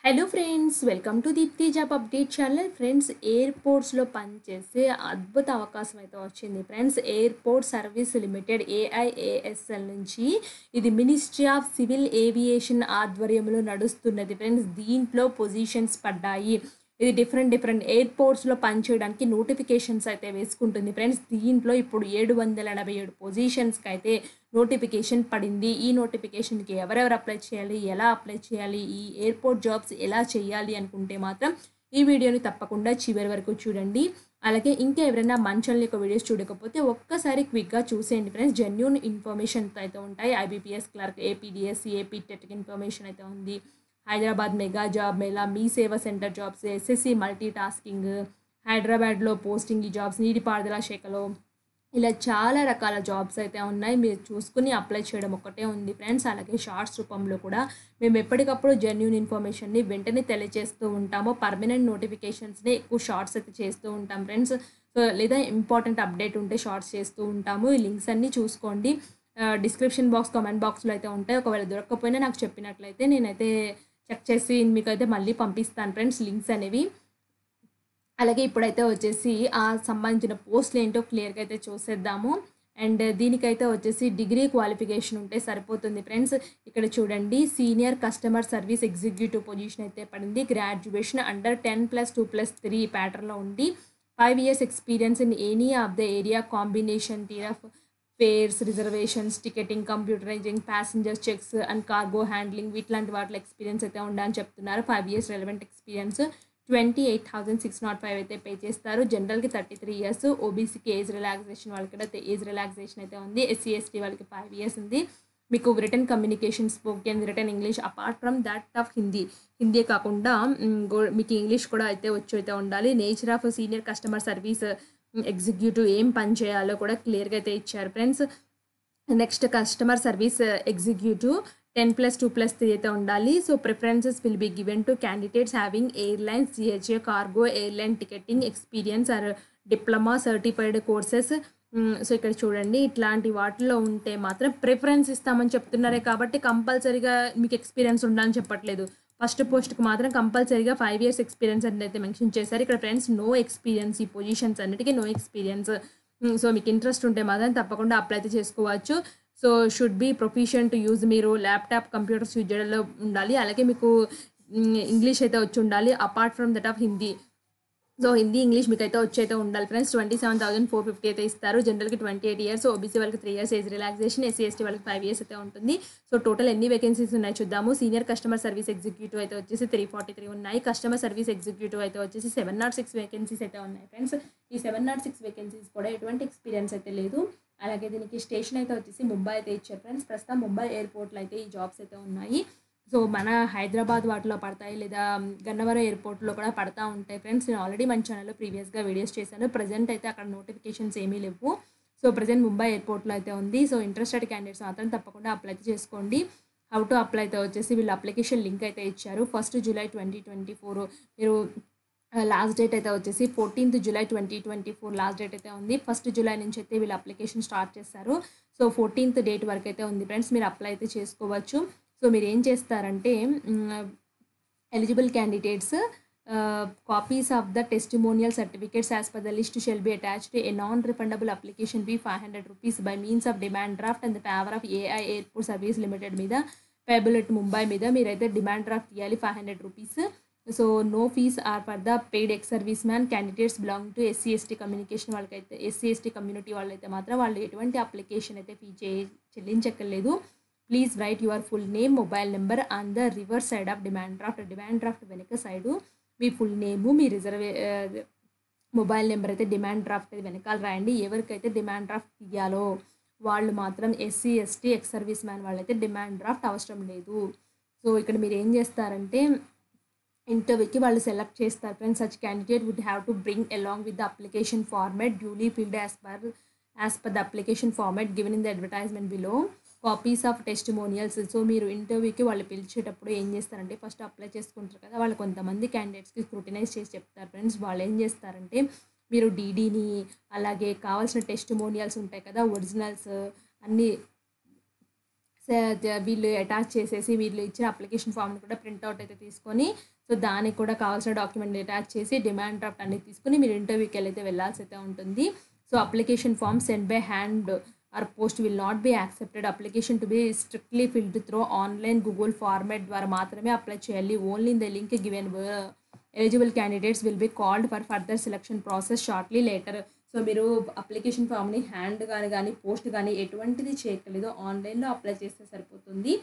Hello friends, welcome to Deepti job update channel. Friends, ఎయిర్పోర్ట్స్లో పనిచేసే అద్భుత అవకాశం అయితే వచ్చింది. Friends, airport service limited AIASL నుంచి ఇది మినిస్ట్రీ ఆఫ్ సివిల్ ఏవియేషన్ ఆధ్వర్యంలో నడుస్తున్నది. ఫ్రెండ్స్, దీంట్లో పొజిషన్స్ పడ్డాయి. ఇది డిఫరెంట్ ఎయిర్పోర్ట్స్లో పనిచేయడానికి నోటిఫికేషన్స్ అయితే వేసుకుంటుంది. ఫ్రెండ్స్, దీంట్లో ఇప్పుడు 787 పొజిషన్స్కి అయితే నోటిఫికేషన్ పడింది. ఈ నోటిఫికేషన్కి ఎవరెవరు అప్లై చేయాలి, ఎలా అప్లై చేయాలి, ఈ ఎయిర్పోర్ట్ జాబ్స్ ఎలా చేయాలి అనుకుంటే మాత్రం ఈ వీడియోని తప్పకుండా చివరి వరకు చూడండి. అలాగే ఇంకా ఎవరైనా మన ఛానల్ యొక్క వీడియోస్ చూడకపోతే ఒక్కసారి క్విక్గా చూసేయండి ఫ్రెండ్స్. జెన్యూన్ ఇన్ఫర్మేషన్ అయితే ఉంటాయి. IBPS clerk, APDSC, AP TET information అయితే ఉంది. Hyderabad mega job mela, Mee Seva centre jobs, SSC multi tasking, హైదరాబాద్లో పోస్టింగ్ ఈ జాబ్స్, నీటిపారుదల శాఖలో, ఇలా చాలా రకాల జాబ్స్ అయితే ఉన్నాయి. మీరు చూసుకుని అప్లై చేయడం ఒక్కటే ఉంది ఫ్రెండ్స్. అలాగే షార్ట్స్ రూపంలో కూడా మేము ఎప్పటికప్పుడు జెన్యూన్ ఇన్ఫర్మేషన్ని వెంటనే తెలియజేస్తూ ఉంటాము. పర్మనెంట్ నోటిఫికేషన్స్ని ఎక్కువ షార్ట్స్ అయితే చేస్తూ ఉంటాం ఫ్రెండ్స్. సో లేదా ఇంపార్టెంట్ అప్డేట్ ఉంటే షార్ట్స్ చేస్తూ ఉంటాము. ఈ లింక్స్ అన్నీ చూసుకోండి. డిస్క్రిప్షన్ బాక్స్, కామెంట్ బాక్స్లో అయితే ఉంటాయి. ఒకవేళ దొరకకపోయినా నాకు చెప్పినట్లయితే నేనైతే చెక్ చేసి మీకు అయితే మళ్ళీ పంపిస్తాను ఫ్రెండ్స్ లింక్స్ అనేవి. అలాగే ఇప్పుడైతే వచ్చేసి ఆ సంబంధించిన పోస్టులు ఏంటో క్లియర్గా అయితే చూసేద్దాము. అండ్ దీనికైతే వచ్చేసి డిగ్రీ క్వాలిఫికేషన్ ఉంటే సరిపోతుంది ఫ్రెండ్స్. ఇక్కడ చూడండి, senior customer service executive position అయితే పడింది. గ్రాడ్యుయేషన్ అండర్ 10+2+3 ప్యాటర్న్లో ఉండి 5 years experience in any of the area combination tier of fares, reservations, ticketing, computerizing, passenger checks and cargo handling ఇట్లాంటి వాటిలో ఎక్స్పీరియన్స్ అయితే ఉండాలని చెప్తున్నారు. 5 years రెలవెంట్ ఎక్స్పీరియన్స్. 28,605 అయితే పే చేస్తారు. జనరల్కి 33 years, ఓబీసీకి ఏజ్ రిలాక్సేషన్, వాళ్ళకి కూడా ఏజ్ రిలాక్సేషన్ అయితే ఉంది. ఎస్సీ ఎస్టీ వాళ్ళకి 5 years ఉంది. మీకు return communication, spoken, return English apart from that of Hindi కాకుండా మీకు ఇంగ్లీష్ కూడా అయితే వచ్చి అయితే ఉండాలి. Nature of senior customer service executive ఏం పని చేయాలో కూడా క్లియర్గా అయితే ఇచ్చారు friends. Next, customer service executive 10+2+3 అయితే ఉండాలి. So preferences will be given to candidates having airlines, CHA, cargo, airline ticketing experience or diploma certified courses. So ఇక్కడ చూడండి, ఇట్లాంటి వాటిలో ఉంటే మాత్రం ప్రిఫరెన్స్ ఇస్తామని చెప్తున్నారే కాబట్టి కంపల్సరీగా మీకు ఎక్స్పీరియన్స్ ఉండాలని చెప్పట్లేదు. ఫస్ట్ పోస్ట్కి మాత్రం కంపల్సరీగా 5 years ఎక్స్పీరియన్స్ అని అయితే మెన్షన్ చేశారు. ఇక్కడ ఫ్రెండ్స్ నో ఎక్స్పీరియన్స్, ఈ పొజిషన్స్ అన్నిటికీ నో ఎక్స్పీరియన్స్. సో మీకు ఇంట్రెస్ట్ ఉంటే మాత్రం తప్పకుండా అప్లై అయితే చేసుకోవచ్చు. So should be proficient to use, మీరు ల్యాప్టాప్, కంప్యూటర్స్ యూజ్ చేయడంలో ఉండాలి. అలాగే మీకు ఇంగ్లీష్ అయితే వచ్చి ఉండాలి apart from that of Hindi. So Hindi, English మీకు అయితే వచ్చి అయితే ఉండాలి ఫ్రెండ్స్. 27,450 అయితే ఇస్తారు. జనరల్కి 28 years, ఓబీసీ వాళ్ళకి 3 years age relaxation, SC ST వాళ్ళకి 5 years అయితే ఉంటుంది. సో టోటల్ ఎన్ని వేకెన్సీస్ ఉన్నాయి చూద్దాము. సీనియర్ కస్టమర్ సర్వీస్ ఎగ్జిక్యూటివ్ అయితే వచ్చేసి 343 ఉన్నాయి. కస్టమర్ సర్వీస్ ఎగ్జిక్యూటివ్ అయితే వచ్చేసి 706 వేకెన్సీస్ అయితే ఉన్నాయి ఫ్రెండ్స్. ఈ 706 వేకెన్సీస్ కూడా ఎటువంటి ఎక్స్పీరియన్స్ అయితే లేదు. అలాగే దీనికి స్టేషన్ అయితే వచ్చేసి ముంబై అయితే ఇచ్చారు ఫ్రెండ్స్. ప్రస్తుతం ముంబై ఎయిర్పోర్ట్లో అయితే ఈ జాబ్స్ అయితే ఉన్నాయి. సో మన హైదరాబాద్ వాటిలో పడతాయి, లేదా గన్నవరం ఎయిర్పోర్ట్లో కూడా పడతా ఉంటాయి ఫ్రెండ్స్. నేను ఆల్రెడీ మన ఛానల్లో ప్రీవియస్గా వీడియోస్ చేశాను. ప్రజెంట్ అయితే అక్కడ నోటిఫికేషన్స్ ఏమీ లేవు. సో ప్రజెంట్ ముంబై ఎయిర్పోర్ట్లో అయితే ఉంది. సో ఇంట్రెస్టెడ్ క్యాండిడేట్స్ మాత్రం తప్పకుండా అప్లై చేసుకోండి. హౌ టు అప్లై అయితే వచ్చేసి వీళ్ళు అప్లికేషన్ లింక్ అయితే ఇచ్చారు. 1st July 2024 మీరు లాస్ట్ డేట్ అయితే వచ్చేసి 14th July 2024 లాస్ట్ డేట్ అయితే ఉంది. 1st July నుంచి అయితే వీళ్ళు అప్లికేషన్ స్టార్ట్ చేస్తారు. సో 14th date వరకు అయితే ఉంది ఫ్రెండ్స్. మీరు అప్లై అయితే చేసుకోవచ్చు. సో మీరు ఏం చేస్తారంటే, eligible candidates copies of the testimonial certificates as per the list shall be attached. A non refundable application fee 500 rupees by means of demand draft and the favour of AI airport service limited మీద, payable at Mumbai మీద మీరైతే demand draft ఇవ్వాలి 500 rupees. So no fees are for the paid ex service man candidates belong to SC ST communication. వాళ్ళకైతే SC ST community వాళ్ళైతే మాత్రం వాళ్ళు ఎటువంటి application అయితే ఫీ చెల్లించక్కర్లేదు. Please write your full name, mobile number on the reverse side of demand draft. Demand draft వెనక side మీ full name, మీ మొబైల్ నెంబర్ అయితే డిమాండ్ డ్రాఫ్ట్ అయితే వెనకాల రాయండి. ఎవరికైతే డిమాండ్ డ్రాఫ్ట్ తీయాలో వాళ్ళు మాత్రం SC ST ex service man వాళ్ళైతే డిమాండ్ డ్రాఫ్ట్ అవసరం లేదు. సో ఇక్కడ మీరు ఏం చేస్తారంటే, ఇంటర్వ్యూకి వాళ్ళు సెలెక్ట్ చేస్తారు friends. Such candidate would have to bring along with the application format duly filled as per the application format given in the advertisement below, copies of testimonials. So మీరు ఇంటర్వ్యూకి వాళ్ళు పిలిచేటప్పుడు ఏం చేస్తారంటే, ఫస్ట్ అప్లై చేసుకుంటారు కదా, వాళ్ళు కొంతమంది క్యాండిడేట్స్కి స్క్రూటినైజ్ చేసి చెప్తారు ఫ్రెండ్స్. వాళ్ళు ఏం చేస్తారంటే, మీరు డీడీని, అలాగే కావాల్సిన టెస్టిమోనియల్స్ ఉంటాయి కదా, ఒరిజినల్స్ అన్నీ వీళ్ళు అటాచ్ చేసేసి వీళ్ళు ఇచ్చిన అప్లికేషన్ ఫామ్‌ని కూడా ప్రింట్‌ఔట్ అయితే తీసుకొని, సో, దానికి కూడా కావాల్సిన డాక్యుమెంట్‌ని అటాచ్ చేసి డిమాండ్ డ్రాఫ్ట్ అన్ని తీసుకొని మీరు ఇంటర్వ్యూకెళ్ళైతే వెళ్ళాల్సయితే ఉంటుంది. So, application form send by hand or post will not be accepted. Application to be strictly filled through online Google format ద్వారా మాత్రమే అప్లై చేయాలి. Only in the link given eligible candidates will be called for further selection process shortly later. So, మీరు application ఫామ్‌ని hand గాని, post గాని ఎటువంటిది చేయక్కర్లేదు. ఆన్‌లైన్‌లో అప్లై చేస్తే సరిపోతుంది.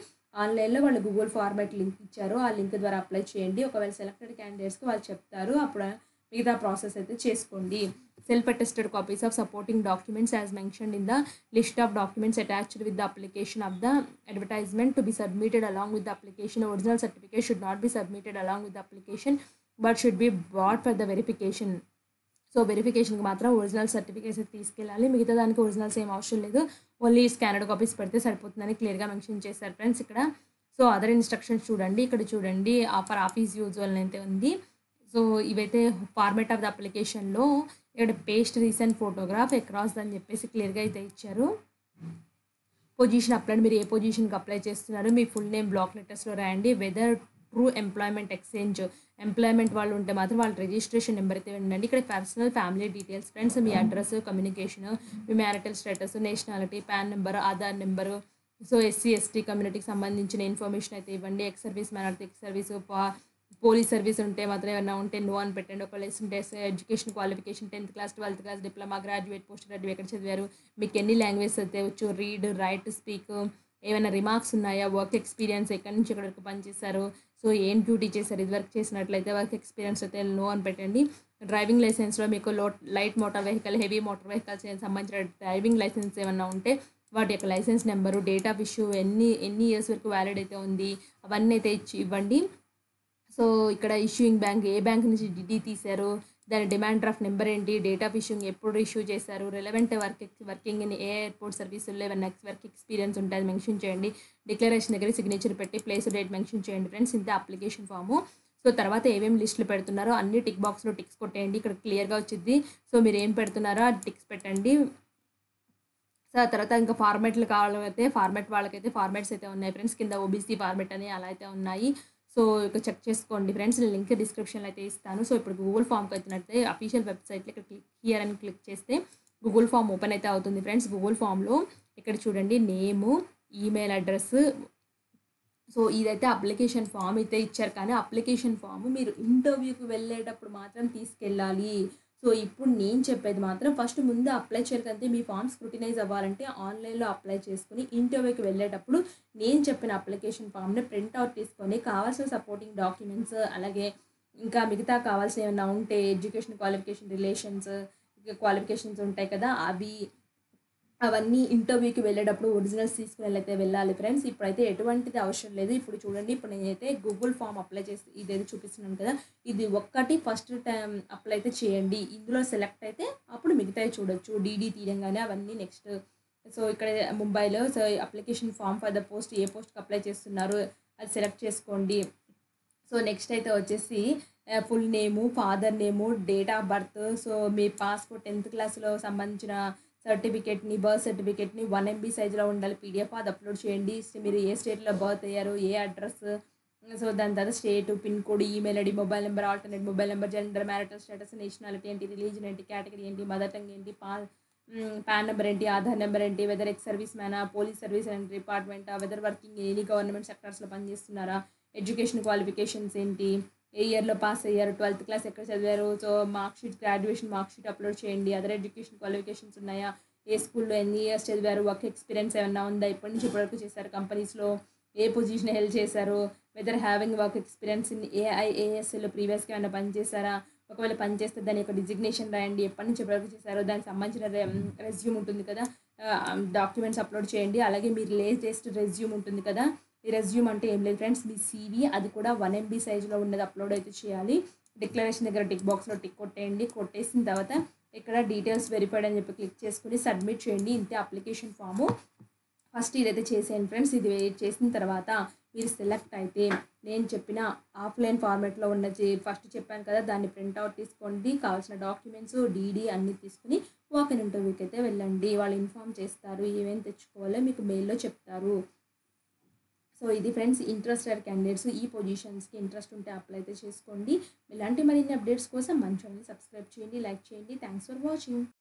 ఆన్‌లైన్‌లో వాళ్ళు గూగుల్ ఫార్మాట్ లింక్ ఇచ్చారు. ఆ లింక్ ద్వారా అప్లై చేయండి. ఒకవేళ సెలెక్టెడ్ క్యాండిడేట్స్‌కి వాళ్ళు చెప్తారు. అప్పుడు మిగతా ప్రాసెస్ అయితే చేసుకోండి. Self attested copies of supporting documents as mentioned in the list of documents attached with the application of the advertisement to be submitted along with the application. Original certificate should not be submitted along with the application but should be brought for the verification. So, వెరిఫికేషన్‌కి మాత్రం original certificates తీసుకెళ్ళాలి. మిగతా దానికి originals ఏం అవసరం లేదు. Only స్కానర్డ్ copies పెడితే సరిపోతుందని క్లియర్‌గా మెన్షన్ చేశారు ఫ్రెండ్స్ ఇక్కడ. సో, అదర్ ఇన్‌స్ట్రక్షన్స్ చూడండి. ఇక్కడ చూడండి ఫర్ ఆఫీస్ యూజ్ అయితే ఉంది. సో, ఇవైతే ఫార్మాట్ ఆఫ్ ద అప్లికేషన్‌లో ఇక్కడ పేస్ట్ రీసెంట్ ఫోటోగ్రాఫ్ అక్రాస్ అని చెప్పేసి క్లియర్‌గా అయితే ఇచ్చారు. పొజిషన్ అప్లై మీరు ఏ పొజిషన్‌కి అప్లై చేస్తున్నారు, మీ ఫుల్ నేమ్ బ్లాక్ లెటర్స్‌లో రాయండి. Whether true employment exchange employment వాళ్ళు ఉంటే మాత్రం వాళ్ళ రిజిస్ట్రేషన్ నెంబర్ అయితే ఉండండి. ఇక్కడ పర్సనల్ ఫ్యామిలీ డీటెయిల్స్ ఫ్రెండ్స్, మీ అడ్రస్, కమ్యూనికేషన్, మీ marital status, nationality, PAN number, Aadhaar number, so, SC, ST కమ్యూనిటీకి సంబంధించిన ఇన్ఫర్మేషన్ అయితే ఇవ్వండి. ఎక్స్ సర్వీస్ మ్యాన్ అయితే ఎక్స్ సర్వీస్, పోలీస్ సర్వీస్ ఉంటే మాత్రం ఏమన్నా ఉంటే నో అని పెట్టండి. ఒకవేళ ఉంటే education qualification 10th class, 12th class, diploma, graduate, post graduate ఎక్కడ చదివారు, మీకు ఎన్ని లాంగ్వేజెస్ అయితే వచ్చు, రీడ్, రైట్, స్పీక్, ఏమైనా రిమార్క్స్ ఉన్నాయా, వర్క్ ఎక్స్పీరియన్స్ ఎక్కడి నుంచి ఎక్కడి వరకు పనిచేశారు, సో, ఏం డ్యూటీ చేశారు, ఇది వర్క్ చేసినట్లయితే వర్క్ ఎక్స్పీరియన్స్ అయితే నో అని పెట్టండి. డ్రైవింగ్ లైసెన్స్లో మీకు light motor vehicle, heavy motor vehicles సంబంధించిన డ్రైవింగ్ లైసెన్స్ ఏమన్నా ఉంటే వాటి యొక్క licence number, date of issue, ఎన్ని ఇయర్స్ వరకు వ్యాలిడ్ అయితే ఉంది అవన్నీ అయితే ఇవ్వండి. సో, ఇక్కడ ఇష్యూయింగ్ బ్యాంక్ ఏ బ్యాంక్ నుంచి డిడి తీశారు, దాని డిమాండ్ డ్రాఫ్ట్ నెంబర్ ఏంటి, డేట్ ఆఫ్ ఇష్యూయింగ్ ఎప్పుడు ఇష్యూ చేశారు, relevant working in a airport సర్వీసుల్లో ఏమైనా వర్క్ ఎక్స్పీరియన్స్ ఉంటే అది మెన్షన్ చేయండి. డిక్లరేషన్ దగ్గర సిగ్నేచర్ పెట్టి ప్లేస్ డేట్ మెన్షన్ చేయండి ఫ్రెండ్స్. ఇంతే అప్లికేషన్ ఫాము. సో, తర్వాత ఏమేమి లిస్టులు పెడుతున్నారో అన్ని టిక్ బాక్స్లో టిక్స్ కొట్టేయండి. ఇక్కడ క్లియర్గా వచ్చింది. సో, మీరు ఏం పెడుతున్నారో ఆ టిక్స్ పెట్టండి. సో, ఆ తర్వాత ఇంకా ఫార్మాట్లు కావాలైతే ఫార్మాట్ వాళ్ళకైతే ఫార్మాట్స్ అయితే ఉన్నాయి ఫ్రెండ్స్. కింద ఓబీసీ ఫార్మాట్ అని అలా అయితే ఉన్నాయి. సో, ఇక చెక్ చేసుకోండి ఫ్రెండ్స్. నేను లింక్ డిస్క్రిప్షన్‌లో అయితే ఇస్తాను. సో, ఇప్పుడు గూగుల్ ఫామ్‌కి వచ్చినట్లయితే అఫీషియల్ వెబ్‌సైట్‌లో ఇక్కడ క్లిక్ హియర్ అని క్లిక్ చేస్తే గూగుల్ ఫామ్ ఓపెన్ అయితే అవుతుంది ఫ్రెండ్స్. గూగుల్ ఫామ్‌లో ఇక్కడ చూడండి నేము, ఈమెయిల్ అడ్రెస్. సో, ఇదైతే అప్లికేషన్ ఫామ్ అయితే ఇచ్చారు. కానీ అప్లికేషన్ ఫామ్ మీరు ఇంటర్వ్యూకి వెళ్ళేటప్పుడు మాత్రం తీసుకెళ్ళాలి. సో, ఇప్పుడు నేను చెప్పేది మాత్రం ఫస్ట్ ముందు అప్లై చేయకంటే మీ ఫామ్ స్క్రూటినైజ్ అవ్వాలంటే ఆన్‌లైన్‌లో అప్లై చేసుకొని ఇంటర్వ్యూకి వెళ్ళేటప్పుడు నేను చెప్పిన అప్లికేషన్ ఫామ్‌ని ప్రింట్‌ఔట్ తీసుకొని కావాల్సిన సపోర్టింగ్ డాక్యుమెంట్స్ అలాగే ఇంకా మిగతా కావాల్సినవి ఏమన్నా ఉంటే ఎడ్యుకేషన్ క్వాలిఫికేషన్ రిలేషన్స్ క్వాలిఫికేషన్స్ ఉంటాయి కదా! అవన్నీ ఇంటర్వ్యూకి వెళ్ళేటప్పుడు ఒరిజినల్స్ తీసుకుని వెళ్ళాలి ఫ్రెండ్స్. ఇప్పుడైతే ఎటువంటిది అవసరం లేదు. ఇప్పుడు చూడండి, ఇప్పుడు నేనైతే గూగుల్ ఫామ్ అప్లై చేసి ఇదేదో చూపిస్తున్నాను కదా! ఇది ఒక్కటి ఫస్ట్ టైం అప్లై అయితే చేయండి. ఇందులో సెలెక్ట్ అయితే అప్పుడు మిగతావి చూడొచ్చు. డీడీ తీయంగానే అవన్నీ నెక్స్ట్. సో, ఇక్కడ ముంబైలో so, application form for the post ఏ పోస్ట్‌కి అప్లై చేస్తున్నారు అది సెలెక్ట్ చేసుకోండి. సో, నెక్స్ట్ అయితే వచ్చేసి full name, father name, date of birth, so, me passport 10th క్లాస్‌లో సంబంధించిన సర్టిఫికేట్‌ని, బర్త్ సర్టిఫికేట్‌ని 1 ఎంబీ సైజ్‌లో ఉండాలి పీడీఎఫ్ అది అప్లోడ్ చేయండి. మీరు ఏ స్టేట్‌లో బర్త్ అయ్యారు, ఏ అడ్రస్, సో, దాని తర్వాత state, pin code, email ID, mobile number, alternate mobile number, gender, marital status, nationality ఏంటి, రిలీజన్ ఏంటి, కేటగిరీ ఏంటి, మదర్ టంగ్ ఏంటి, పాన్ నెంబర్ ఏంటి, ఆధార్ నెంబర్ ఏంటి, వెదర్ ఎక్స్ సర్వీస్ మ్యానా, పోలీస్ సర్వీస్ అండ్ డిపార్ట్మెంటా, వెదర్ వర్కింగ్ ఎనీ గవర్నమెంట్ సెక్టార్స్‌లో పనిచేస్తున్నారా, ఎడ్యుకేషన్ క్వాలిఫికేషన్స్ ఏంటి, ఏ ఇయర్‌లో పాస్ అయ్యారు, 12th క్లాస్ ఎక్కడ చదివారు, so, mark sheet, graduation mark sheet upload చేయండి. అదర్ ఎడ్యుకేషన్ క్వాలిఫికేషన్స్ ఉన్నాయా, ఏ స్కూల్‌లో ఎన్ని ఇయర్స్ చదివారు, వర్క్ ఎక్స్పీరియన్స్ ఏమన్నా ఉందా, ఇప్పటి నుంచి ఇప్పటివరకు చేశారు కంపెనీస్‌లో, ఏ పొజిషన్ హెల్డ్ చేశారు, whether having work experience in ఏఐఏఎస్‌లో ప్రీవియస్‌గా ఏమైనా పనిచేశారా, ఒకవేళ పనిచేస్తే దాని యొక్క డిజిగ్నేషన్ రాయండి, ఎప్పటి నుంచి ఎప్పటివరకు చేశారో దానికి సంబంధించిన రెజ్యూమ్ ఉంటుంది కదా, డాక్యుమెంట్స్ అప్లోడ్ చేయండి. అలాగే మీరు లేటెస్ట్ రెజ్యూమ్ ఉంటుంది కదా, ఈ రెజ్యూమ్ అంటే ఏం లేదు ఫ్రెండ్స్, మీ సీవీ అది కూడా 1 ఎంబీ సైజులో ఉన్నది అప్లోడ్ అయితే చేయాలి. డిక్లరేషన్ దగ్గర టిక్ బాక్స్లో టిక్ కొట్టేయండి. కొట్టేసిన తర్వాత ఇక్కడ డీటెయిల్స్ వెరిఫైడ్ అని చెప్పి క్లిక్ చేసుకుని సబ్మిట్ చేయండి. ఇంతే అప్లికేషన్ ఫాము. ఫస్ట్ ఇదైతే చేసేయండి ఫ్రెండ్స్. ఇది చేసిన తర్వాత మీరు సెలెక్ట్ అయితే నేను చెప్పిన ఆఫ్లైన్ ఫార్మాట్లో ఉన్న ఫస్ట్ చెప్పాను కదా, దాన్ని ప్రింట్అవుట్ తీసుకోండి. కావాల్సిన డాక్యుమెంట్స్, డీడీ అన్నీ తీసుకుని వాక్ ఇన్ ఇంటర్వ్యూకి అయితే వెళ్ళండి. వాళ్ళు ఇన్ఫామ్ చేస్తారు, ఏమేమి తెచ్చుకోవాలో మీకు మెయిల్లో చెప్తారు. సో ఇది ఫ్రెండ్స్ ఇంట్రెస్టెడ్ క్యాండిడేట్స్ ఈ పొజిషన్స్కి ఇంట్రెస్ట్ ఉంటే అప్లై అయితే చేసుకోండి. ఇలాంటి మరిన్ని అప్డేట్స్ కోసం మన ఛానల్ సబ్స్క్రైబ్ చేయండి, లైక్ చేయండి. Thanks for watching.